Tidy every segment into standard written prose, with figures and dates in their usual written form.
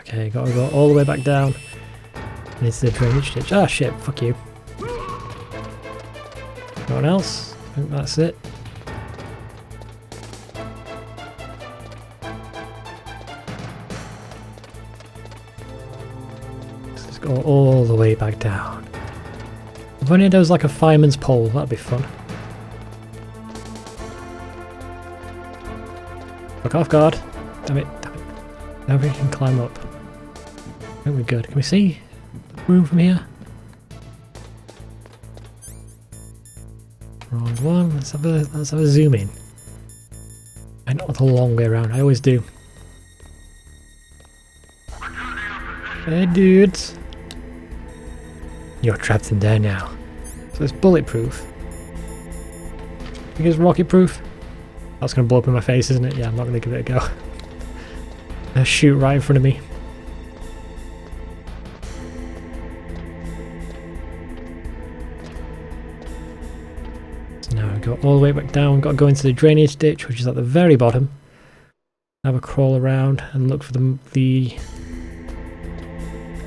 Okay, gotta go all the way back down. And it's the drainage ditch. Ah, shit, fuck you. No one else? I think that's it. Let's go all the way back down. If only there was like a fireman's pole, that'd be fun. Fuck off, guard. Damn it, damn it. Now we can climb up. I think we're good. Can we see the room from here? Wrong one. Let's have a zoom in. And not the long way around. I always do. Hey, dudes. You're trapped in there now. So it's bulletproof. Think it's rocket proof? That's gonna blow up in my face, isn't it? Yeah, I'm not gonna give it a go. They'll shoot right in front of me. So now I go all the way back down. Got to go into the drainage ditch, which is at the very bottom. Have a crawl around and look for the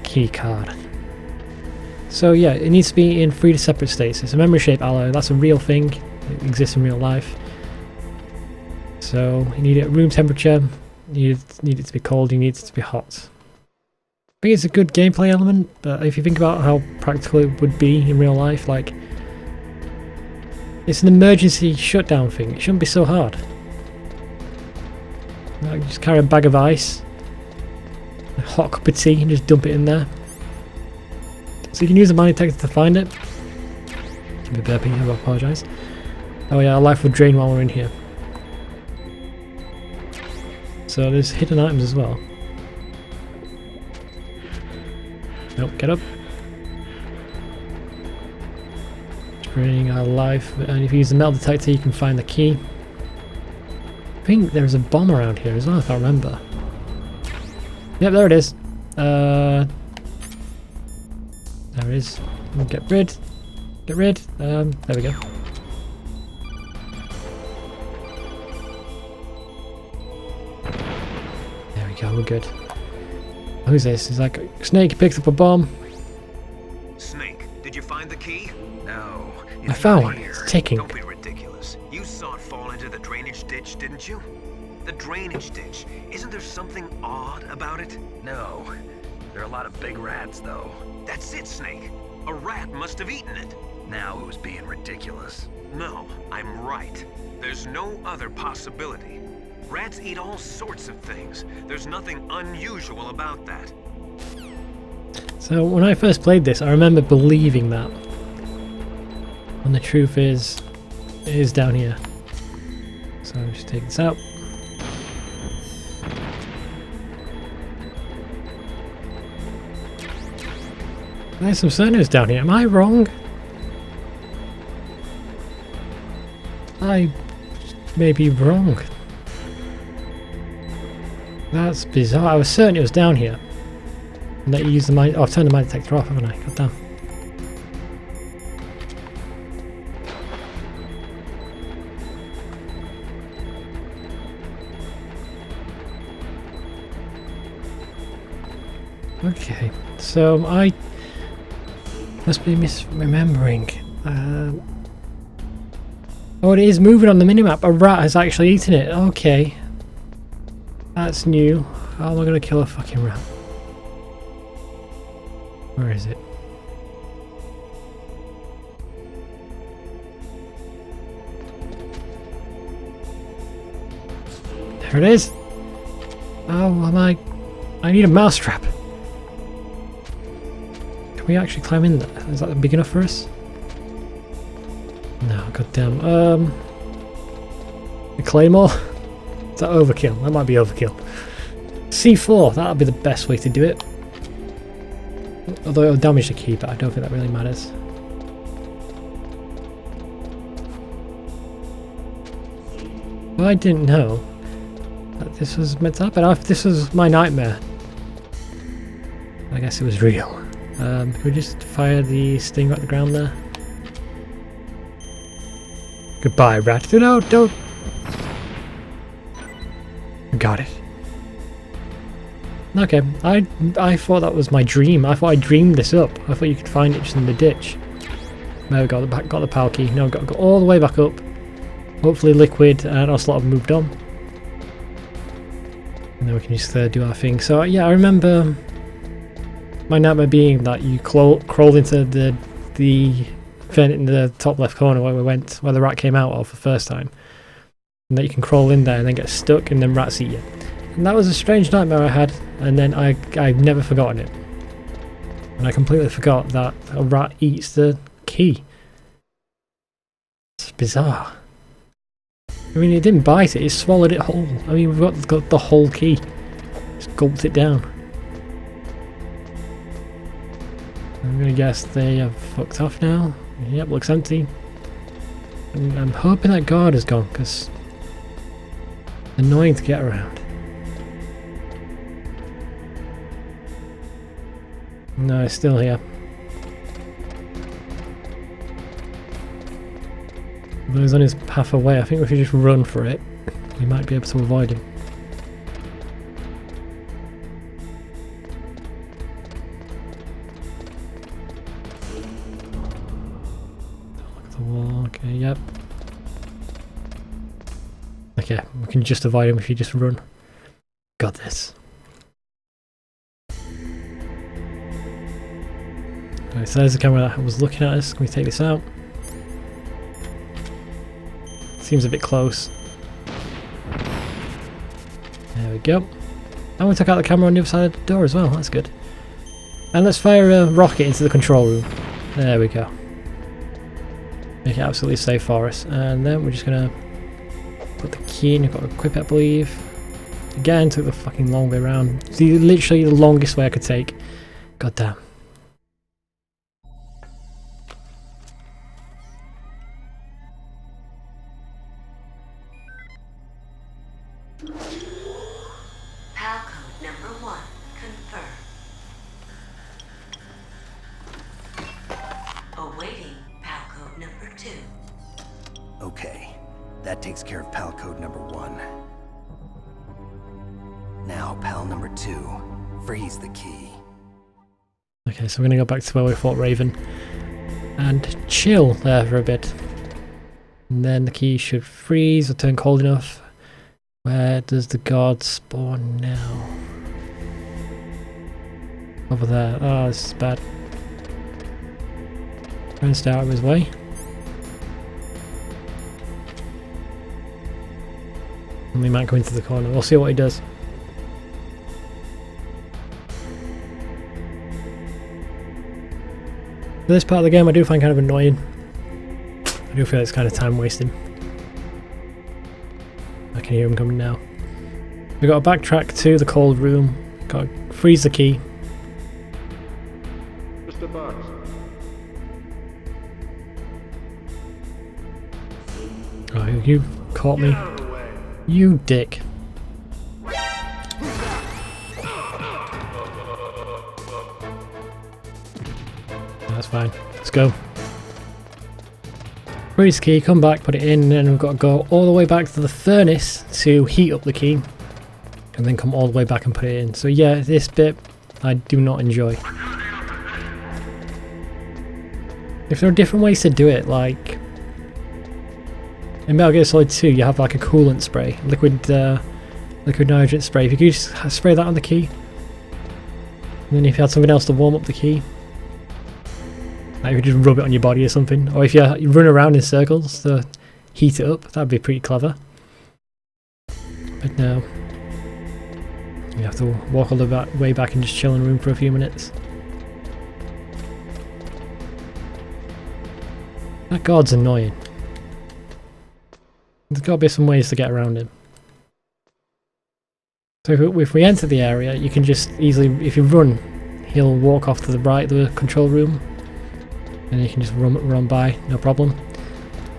key card. So yeah, it needs to be in 3 separate states. It's a memory shape alloy. That's a real thing. It exists in real life. So you need it at room temperature. You need it to be cold. You need it to be hot. I think it's a good gameplay element, but if you think about how practical it would be in real life, like it's an emergency shutdown thing. It shouldn't be so hard. Like, just carry a bag of ice, a hot cup of tea, and just dump it in there. So you can use the mine detector to find it. Keep it burping, I apologise. Oh yeah, our life would drain while we're in here. So there's hidden items as well. Nope, get up. Draining our life, and if you use the metal detector you can find the key. I think there's a bomb around here as well, if I remember. Yep, there it is. There it is. Get rid. Get rid. There we go. There we go, we're good. Who's this? He's like, Snake picked up a bomb. Snake, did you find the key? No. I found one. It's ticking. Don't be ridiculous. You saw it fall into the drainage ditch, didn't you? The drainage ditch. Isn't there something odd about it? No. There are a lot of big rats, though. That's it, Snake. A rat must have eaten it. Now who's being ridiculous? No, I'm right. There's no other possibility. Rats eat all sorts of things. There's nothing unusual about that. So when I first played this, I remember believing that. And the truth is, it is down here. So I'll just take this out. There's some cyanide down here. Am I wrong? I may be wrong. That's bizarre. I was certain it was down here. And that you use the mine. Oh, I've turned the mine detector off, haven't I? God damn. Okay, so I must be misremembering. Oh, it is moving on the minimap. A rat has actually eaten it. Okay. That's new. How am I going to kill a fucking rat? Where is it? There it is. Oh, am I need a mousetrap. Can we actually climb in there? Is that big enough for us? No, goddamn. The claymore? Is that overkill? That might be overkill. C4, that'll be the best way to do it. Although it'll damage the key, but I don't think that really matters. Well, I didn't know that this was meant to happen. If this was my nightmare, I guess it was real. Can we just fire the stinger at the ground there? Goodbye, rat. No, don't. Got it. Okay, I thought that was my dream. I thought I dreamed this up. I thought you could find it just in the ditch. There we go, got the PAL key. Now we've got to go all the way back up. Hopefully Liquid and Ocelot have moved on. And then we can just do our thing. So yeah, I remember my nightmare being that you crawled into the vent in the top left corner where we went, where the rat came out of the first time. And that you can crawl in there and then get stuck and then rats eat you. And that was a strange nightmare I had, and then I've never forgotten it. And I completely forgot that a rat eats the key. It's bizarre. I mean, it didn't bite it, it swallowed it whole. I mean, we've got the whole key. Just gulped it down. I'm gonna guess they have fucked off now. Yep, looks empty. And I'm hoping that guard is gone, because it's annoying to get around. No, it's still here. But he's on his path away. I think if we just run for it, we might be able to avoid him. Look at the wall. Okay, yep. Okay, we can just avoid him if you just run. Got this. Right, so there's the camera that was looking at us. Can we take this out? Seems a bit close. There we go. And we took out the camera on the other side of the door as well. That's good. And let's fire a rocket into the control room. There we go. Make it absolutely safe for us. And then we're just gonna put the key in. I've got to equip it, I believe. Again, took the fucking long way around. Literally the longest way I could take. God damn. PAL code number 1 confirmed. Awaiting PAL code number 2. Okay, that takes care of PAL code number 1. Now PAL number 2. Freeze the key. Okay, so we're going to go back to where we fought Raven and chill there for a bit. And then the key should freeze or turn cold enough. Where does the guard spawn now? Over there. Oh, this is bad. Trying to stay out of his way. And we might go into the corner. We'll see what he does. For this part of the game I do find kind of annoying. I do feel it's kind of time wasting. I can hear him coming now. We've got to backtrack to the cold room. Got to freeze the key. Mr. Box. Oh, you caught me. You dick. That's fine. Let's go. Freeze key, come back, put it in, and then we've got to go all the way back to the furnace to heat up the key. And then come all the way back and put it in. So yeah, this bit I do not enjoy. If there are different ways to do it, like in Metal Gear Solid 2 you have like a coolant spray, liquid nitrogen spray. If you could just spray that on the key, and then if you had something else to warm up the key, like if you just rub it on your body or something, or if you run around in circles to heat it up, that'd be pretty clever. But no, you have to walk all the way back and just chill in a room for a few minutes. That guard's annoying. There's got to be some ways to get around him. So if we enter the area, you can just easily, if you run, he'll walk off to the right of the control room. And you can just run by, no problem.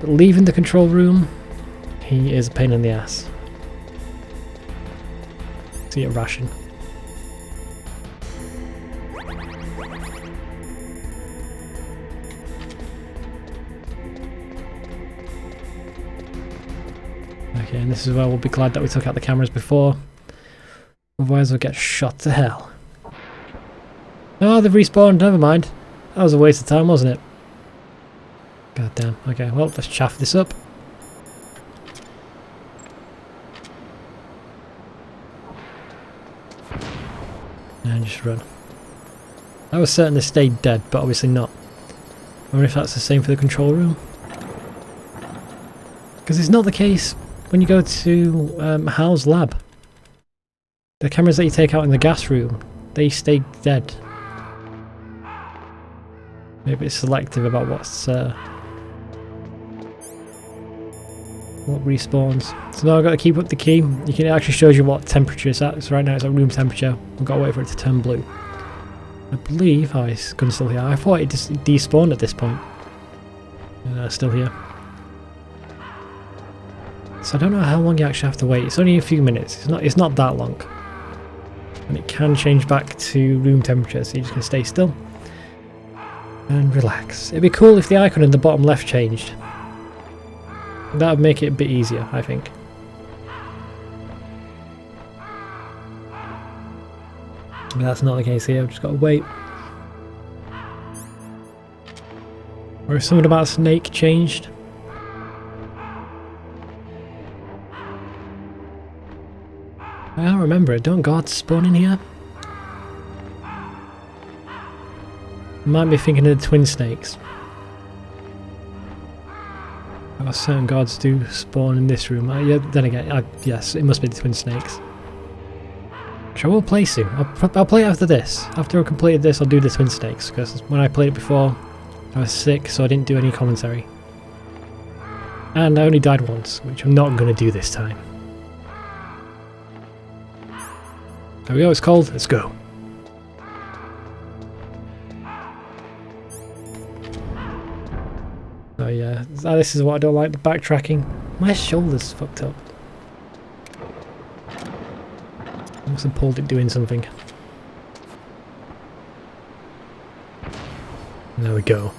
But leaving the control room, he is a pain in the ass. See a ration. Okay, and this is where we'll be glad that we took out the cameras before. Otherwise I'll get shot to hell. Oh, they've respawned. Never mind. That was a waste of time, wasn't it? God damn. Okay, well, let's chaff this up. And just run. I was certain they stayed dead, but obviously not. I wonder if that's the same for the control room. Because it's not the case when you go to Hal's lab. The cameras that you take out in the gas room, they stay dead. Maybe it's selective about what respawns. So now I've got to keep up the key. You can, it actually shows you what temperature it's at. So right now it's at room temperature. I've got to wait for it to turn blue. I believe... Oh, it's still here. I thought it just despawned at this point. Still here. So I don't know how long you actually have to wait. It's only a few minutes. It's not that long. And it can change back to room temperature, so you're just going to stay still. And relax. It'd be cool if the icon in the bottom left changed. That would make it a bit easier, I think. But that's not the case here, I've just got to wait. Or if something about Snake changed. I don't remember it. Don't guards spawn in here? Might be thinking of the twin snakes. Oh, certain guards do spawn in this room. Yeah, then again, yes, it must be the twin snakes. Which I will play soon. I'll play it after this. After I've completed this, I'll do the twin snakes. Because when I played it before, I was sick, so I didn't do any commentary. And I only died once, which I'm not going to do this time. There we go, it's cold. Let's go. Oh yeah, this is what I don't like, the backtracking. My shoulder's fucked up. I must have pulled it doing something. There we go.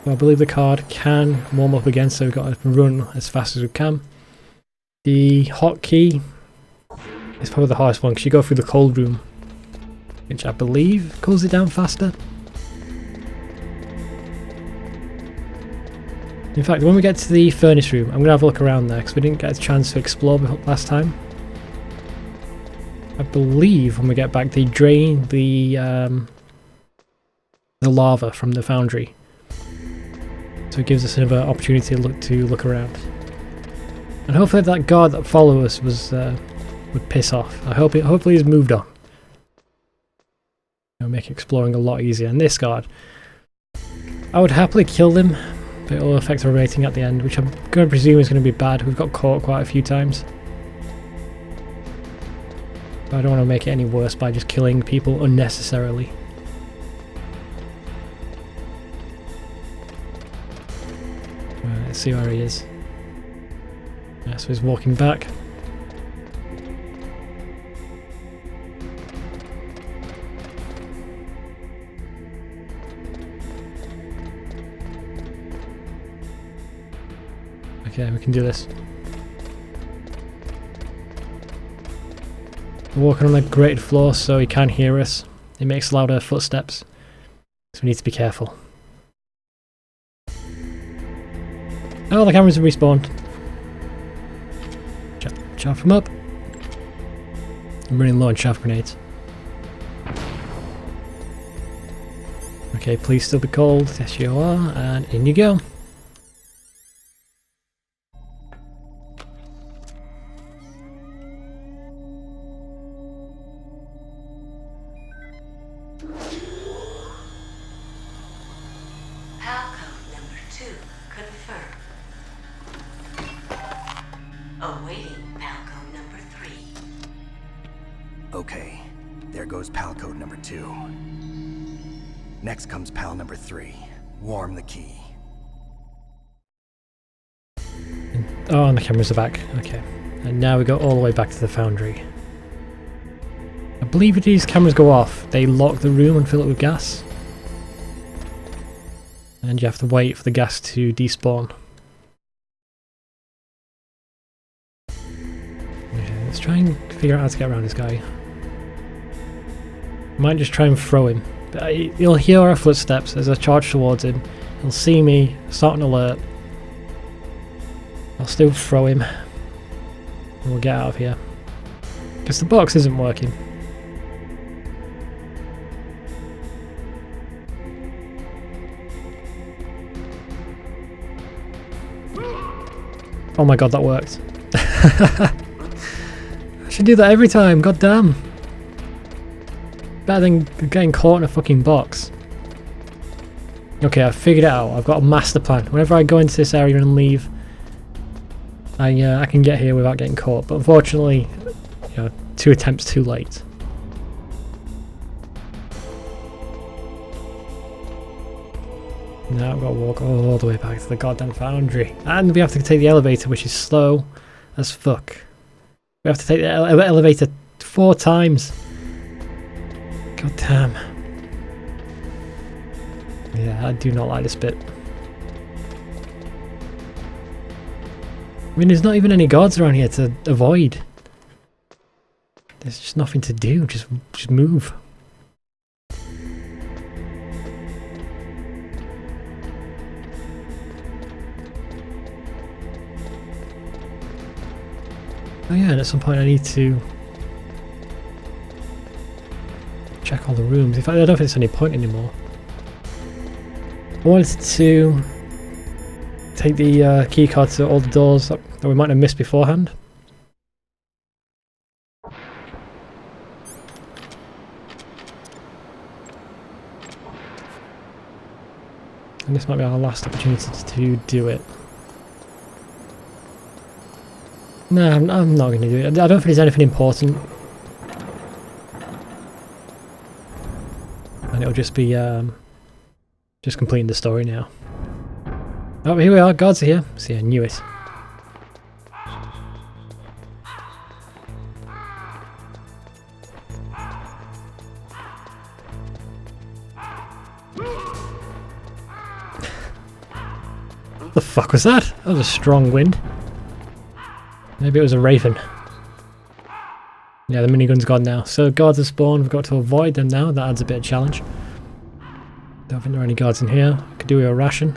Well, I believe the card can warm up again, so we've got to run as fast as we can. The hotkey is probably the hardest one because you go through the cold room, which I believe cools it down faster. In fact, when we get to the furnace room, I'm going to have a look around there because we didn't get a chance to explore last time. I believe when we get back, they drain the lava from the foundry, so it gives us another opportunity to look around. And hopefully that guard that followed us would piss off. Hopefully he's moved on. It'll make exploring a lot easier. And this guard, I would happily kill him, but it'll affect our rating at the end, which I'm going to presume is going to be bad. We've got caught quite a few times. But I don't want to make it any worse by just killing people unnecessarily. Right, let's see where he is. Yeah, so he's walking back. Okay, we can do this. We're walking on the grated floor so he can hear us. It makes louder footsteps, so we need to be careful. Oh, the cameras have respawned. Chaff them up. I'm running low on chaff grenades. Okay, please still be cold. Yes, you are. And in you go. Palcode number 2 confirmed. Awaiting Palcode number 3. Okay, there goes pal code number 2. Next comes pal number 3. Warm the key. Oh, and the cameras are back. Okay. And now we go all the way back to the foundry. I believe if these cameras go off, they lock the room and fill it with gas. And you have to wait for the gas to despawn. Try and figure out how to get around this guy. Might just try and throw him. But he'll hear our footsteps as I charge towards him. He'll see me, start an alert. I'll still throw him. And we'll get out of here. Because the box isn't working. Oh my god, that worked. I should do that every time, god damn. Better than getting caught in a fucking box. Okay, I've figured it out. I've got a master plan. Whenever I go into this area and leave, I can get here without getting caught. But unfortunately, you know, 2 attempts too late. Now I've got to walk all the way back to the goddamn foundry. And we have to take the elevator, which is slow as fuck. We have to take the elevator 4 times. God damn. Yeah, I do not like this bit. I mean, there's not even any guards around here to avoid. There's just nothing to do, just move. Oh yeah, and at some point I need to check all the rooms. In fact, I don't think there's any point anymore. I wanted to take the keycard to all the doors that we might have missed beforehand. And this might be our last opportunity to do it. No, I'm not going to do it. I don't think there's anything important. And it'll just be just completing the story now. Oh, here we are. Guards are here. See, I knew it. What the fuck was that? That was a strong wind. Maybe it was a raven. Yeah, the minigun's gone now. So guards have spawned. We've got to avoid them now. That adds a bit of challenge. Don't think there are any guards in here. Could do with a ration.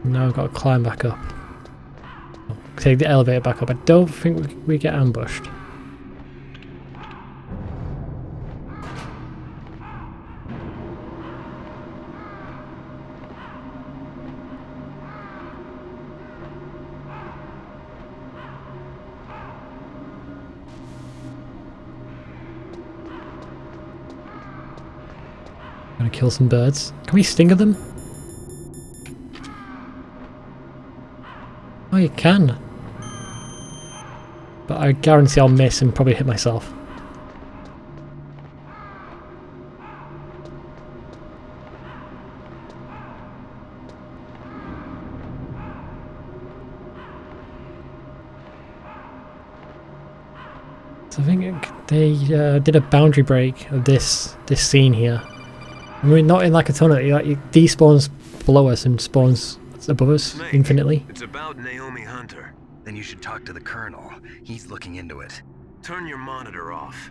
Now we've got to climb back up. Take the elevator back up. I don't think we get ambushed. Gonna kill some birds. Can we stinger them? Oh, you can. But I guarantee I'll miss and probably hit myself. So I think they did a boundary break of this scene here. I mean, not in like a tunnel. It despawns below us and spawns above us Snake, infinitely. It's about Naomi Hunter. Then you should talk to the Colonel. He's looking into it. Turn your monitor off.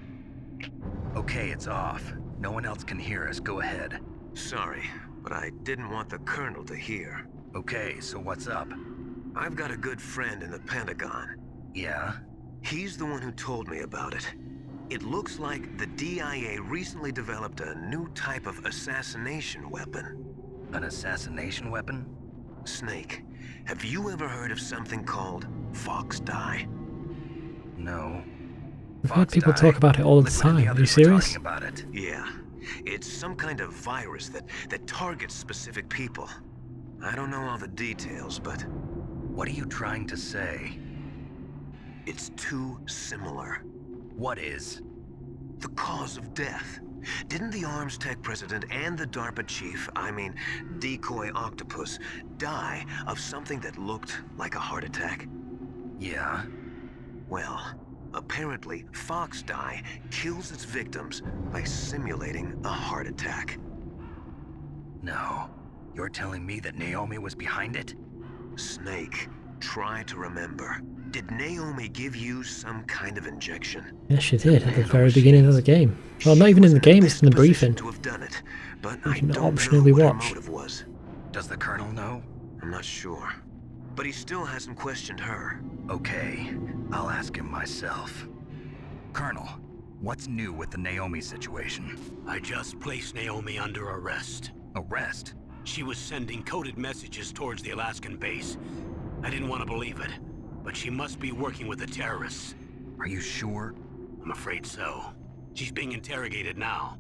Okay, it's off. No one else can hear us. Go ahead. Sorry, but I didn't want the Colonel to hear. Okay, so what's up? I've got a good friend in the Pentagon. Yeah? He's the one who told me about it. It looks like the DIA recently developed a new type of assassination weapon. An assassination weapon? Snake, have you ever heard of something called Fox Dye? No. I've heard people talk about it all the time. Are you serious? About it. Yeah. It's some kind of virus that targets specific people. I don't know all the details, but What are you trying to say? it's too similar. What is? The cause of death. Didn't the Arms Tech president and the DARPA chief, I mean, Decoy Octopus, die of something that looked like a heart attack? Yeah? Well, apparently Fox Dye kills its victims by simulating a heart attack. No. You're telling me that Naomi was behind it? Snake, try to remember. Did Naomi give you some kind of injection? Yes, she did at the very beginning of the game. Well, not even in the game, it's in the briefing. To have done it, but You I can don't optionally know what her watch. motive was. Does the Colonel know? I'm not sure. But he still hasn't questioned her. Okay, I'll ask him myself. Colonel, what's new with the Naomi situation? I just placed Naomi under arrest. Arrest? She was sending coded messages towards the Alaskan base. I didn't want to believe it, but she must be working with the terrorists. Are you sure? I'm afraid so. She's being interrogated now.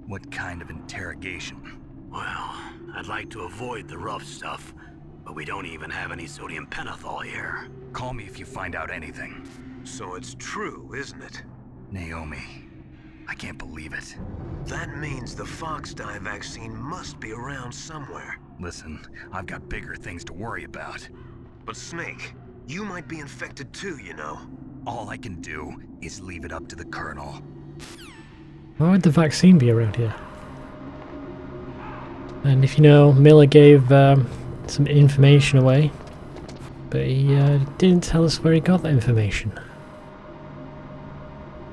What kind of interrogation? Well, I'd like to avoid the rough stuff, but we don't even have any sodium pentothal here. Call me if you find out anything. So it's true, isn't it? Naomi, I can't believe it. That means the Fox dye vaccine must be around somewhere. Listen, I've got bigger things to worry about. But Snake, you might be infected too, you know. All I can do is leave it up to the Colonel. Why would the vaccine be around here? And if you know, Miller gave some information away, but he didn't tell us where he got that information.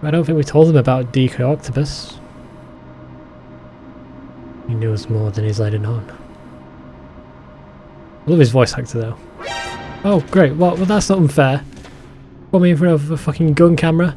I don't think we told him about Decoy Octopus. He knows more than he's letting on. I love his voice actor though. Oh great, well that's not unfair. Put me in front of a fucking gun camera.